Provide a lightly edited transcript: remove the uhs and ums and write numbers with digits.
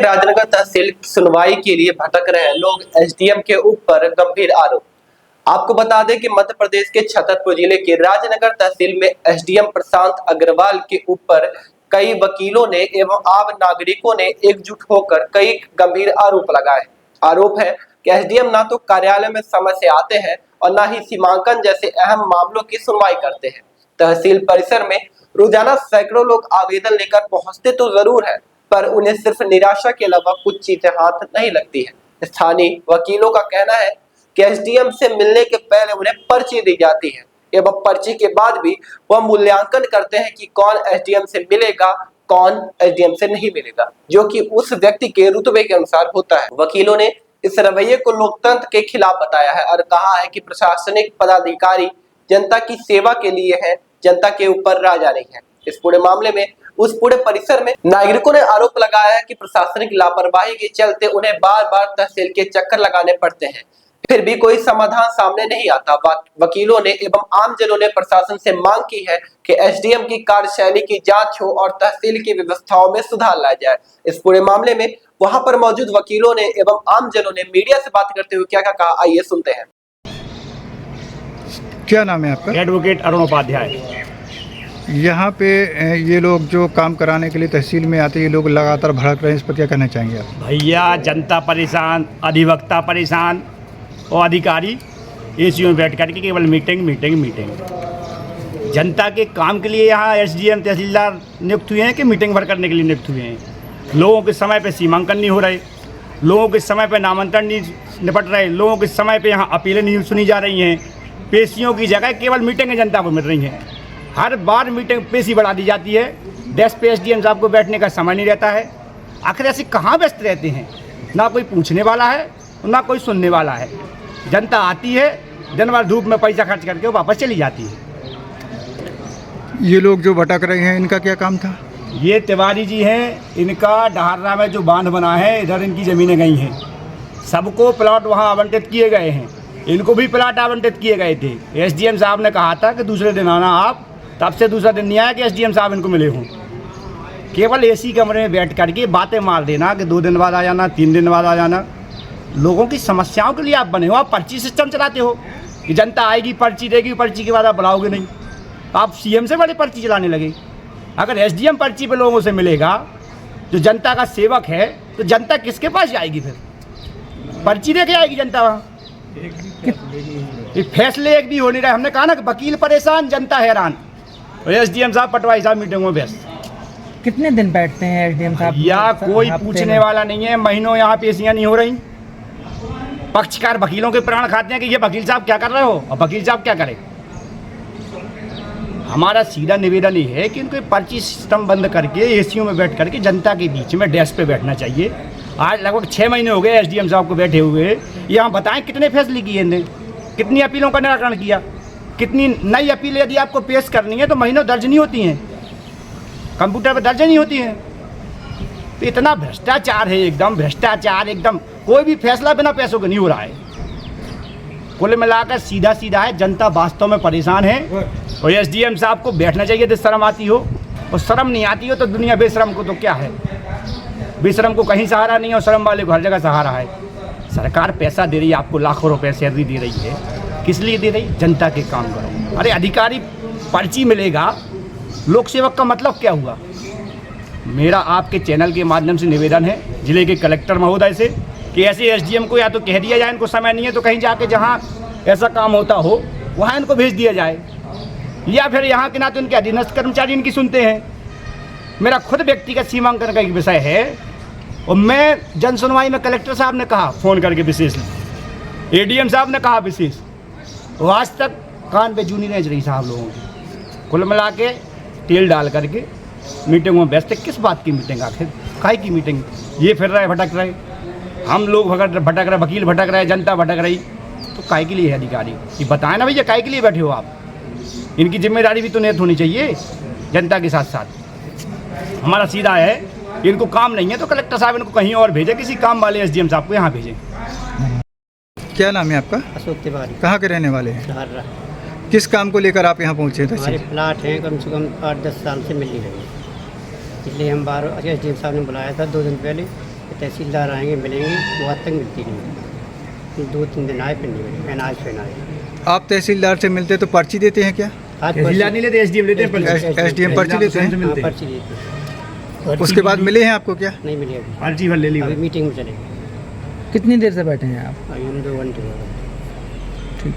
राजनगर तहसील सुनवाई के लिए भटक रहे लोग, एसडीएम के ऊपर गंभीर आरोप। आपको बता दें कि मध्य प्रदेश के छतरपुर जिले के राजनगर तहसील में एसडीएम प्रशांत अग्रवाल के ऊपर कई वकीलों ने एवं आम नागरिकों ने एकजुट होकर कई गंभीर आरोप लगाए। आरोप है कि एसडीएम ना तो कार्यालय में समय से आते हैं और ना ही सीमांकन जैसे अहम मामलों की सुनवाई करते हैं। तहसील परिसर में रोजाना सैकड़ों लोग आवेदन लेकर पहुंचते तो जरूर है, पर उन्हें सिर्फ निराशा के अलावा कुछ चीजें हाथ नहीं लगती है। स्थानीय वकीलों का कहना है कि एसडीएम से मिलने के पहले उन्हें पर्ची दी जाती है एवं पर्ची के बाद भी वह मूल्यांकन करते हैं कि कौन एसडीएम से मिलेगा, कौन एसडीएम से नहीं मिलेगा, जो कि उस व्यक्ति के रुतबे के अनुसार होता है। वकीलों ने इस रवैये को लोकतंत्र के खिलाफ बताया है और कहा है कि प्रशासनिक पदाधिकारी जनता की सेवा के लिए है, जनता के ऊपर राजा नहीं है। इस पूरे मामले में उस पूरे परिसर में नागरिकों ने आरोप लगाया है कि प्रशासनिक लापरवाही के चलते उन्हें बार बार तहसील के चक्कर लगाने पड़ते हैं, फिर भी कोई समाधान सामने नहीं आता। वकीलों ने एवं आमजनों ने प्रशासन से मांग की है कि एसडीएम की कार्यशैली की जांच हो और तहसील की व्यवस्थाओं में सुधार लाया जाए। इस पूरे मामले में वहां पर मौजूद वकीलों ने एवं आमजनों ने मीडिया से बात करते हुए क्या क्या कहा, आइए सुनते हैं। क्या नाम है आपका? एडवोकेट अरुण उपाध्याय। यहाँ पे ये लोग जो काम कराने के लिए तहसील में आते हैं, ये लोग लगातार भड़क रहे हैं, इस पर क्या कहना चाहेंगे आप? भैया, जनता परेशान, अधिवक्ता परेशान और अधिकारी एसी में बैठ कर के केवल मीटिंग मीटिंग मीटिंग। जनता के काम के लिए यहाँ एसडीएम तहसीलदार नियुक्त हुए हैं कि मीटिंग भर करने के लिए नियुक्त हुए हैं। लोगों के समय पे सीमांकन नहीं हो रहे, लोगों के समय पे नामांतरण नहीं निपट रहे, लोगों के समय पे यहाँ अपीलें नहीं सुनी जा रही हैं। पेशियों की जगह केवल मीटिंगें जनता को मिल रही हैं। हर बार मीटिंग पेशी बढ़ा दी जाती है, डेस्क पे एसडीएम साहब को बैठने का समय नहीं रहता है। आखिर ऐसे कहाँ व्यस्त रहते हैं? ना कोई पूछने वाला है ना कोई सुनने वाला है। जनता आती है, दिन भर धूप में पैसा खर्च करके वो वापस चली जाती है। ये लोग जो भटक रहे हैं, इनका क्या काम था? ये तिवारी जी हैं, इनका डहारना में जो बांध बना है, इधर इनकी ज़मीनें गई हैं। सबको प्लॉट वहाँ आवंटित किए गए हैं, इनको भी प्लॉट आवंटित किए गए थे। एसडीएम साहब ने कहा था कि दूसरे दिन आना आप, तब से दूसरा दिन नहीं आया कि एसडीएम साहब इनको मिले हों। केवल एसी कमरे में बैठ करके बातें मार देना कि 2 दिन बाद आ जाना, 3 दिन बाद आ जाना। लोगों की समस्याओं के लिए आप बने हो, आप पर्ची सिस्टम चलाते हो कि जनता आएगी, पर्ची देगी, पर्ची के बाद आप बुलाओगे नहीं। आप सीएम से बड़े पर्ची चलाने लगे। अगर एसडीएम पर्ची पे लोगों से मिलेगा, जो जनता का सेवक है, तो जनता किसके पास जाएगी? फिर पर्ची दे के आएगी जनता वहाँ। फैसले एक भी हो नहीं रहे। हमने कहा ना कि वकील परेशान, जनता हैरान। एसडीएम साहब, पटवारी साहब मीटिंग में व्यस्त। कितने दिन बैठते हैं एसडीएम साहब? या कोई पूछने वाला नहीं है। महीनों यहाँ पेशियाँ नहीं हो रही। पक्षकार वकीलों के प्राण खाते हैं कि ये वकील साहब क्या कर रहे हो और वकील साहब क्या करें। हमारा सीधा निवेदन ये है कि इनको पर्ची सिस्टम बंद करके एसीओ में बैठ करके जनता के बीच में डेस्क पे बैठना चाहिए। आज लगभग 6 महीने हो गए एसडीएम साहब को बैठे हुए। यहाँ बताएं कितने फैसले किए इन्हें, कितनी अपीलों का निराकरण किया, कितनी नई अपीलें यदि आपको पेश करनी है तो महीनों दर्ज नहीं होती हैं, कंप्यूटर पर दर्ज नहीं होती हैं। तो इतना भ्रष्टाचार है, एकदम भ्रष्टाचार, एकदम कोई भी फैसला बिना पैसों के नहीं हो रहा है। कुल मिलाकर सीधा सीधा है, जनता वास्तव में परेशान है। और एसडीएम साहब को बैठना चाहिए तो शर्म आती हो, और शर्म नहीं आती हो तो दुनिया बेशरम को तो क्या है। बेशरम को कहीं सहारा नहीं है और शर्म वाले को हर जगह सहारा है। सरकार पैसा दे रही है आपको, लाखों रुपए सैलरी दे रही है, किस लिए दे रही? जनता के काम करो। अरे अधिकारी पर्ची मिलेगा, लोक सेवक का मतलब क्या हुआ? मेरा आपके चैनल के माध्यम से निवेदन है जिले के कलेक्टर महोदय से कि ऐसे एसडीएम को या तो कह दिया जाए इनको समय नहीं है, तो कहीं जाके जहाँ ऐसा काम होता हो वहाँ इनको भेज दिया जाए, या फिर यहाँ के ना तो इनके अधीनस्थ कर्मचारी इनकी सुनते हैं। मेरा खुद व्यक्तिगत सीमांकन का एक विषय है और मैं जन सुनवाई में कलेक्टर साहब ने कहा फ़ोन करके विशेष, एडीएम साहब ने कहा विशेष, तो आज तक कान पे जूनी नहीं रही साहब लोगों की। कुल मिला के तेल डाल करके मीटिंग में व्यस्त। किस बात की मीटिंग? आखिर काहे की मीटिंग? ये फिर रहे, भटक रहे, हम लोग भटक रहे, वकील भटक रहे, जनता भटक रही, तो काहे के लिए है अधिकारी? ये बताएं ना भैया, काहे के लिए बैठे हो आप? इनकी जिम्मेदारी भी तो नियत होनी चाहिए जनता के साथ साथ। हमारा सीधा है, इनको काम नहीं है तो कलेक्टर साहब इनको कहीं और भेजे, किसी काम वाले एसडीएम साहब को यहाँ भेजें। क्या नाम है आपका? अशोक तिवारी। कहाँ के रहने वाले हैं? धारा। किस काम को लेकर आप यहाँ पहुँचे थे? हमारे प्लाट हैं कम से कम 8-10 साल से मिल नहीं रही, इसलिए हम बार एसडीएम साहब ने बुलाया था 2 दिन पहले, तहसीलदार आएंगे मिलेंगे, वो आज तक मिलती नहीं। 2-3 दिन आए फिर नहीं मिले, मैंने आज फिर आए। आप तहसीलदार से मिलते तो पर्ची देते हैं क्या? आज तहसीलदार नहीं लेते, एसडीएम लेते हैं। एसडीएम पर्ची लेते हैं? हाँ, पर्ची देते हैं। उसके बाद मिले हैं आपको क्या? नहीं मिली अभी, पर्ची भर ले ली। अभी मीटिंग में चलेंगे। कितनी देर से बैठे हैं आप? अभी हम 2 घंटे हो गए। ठीक।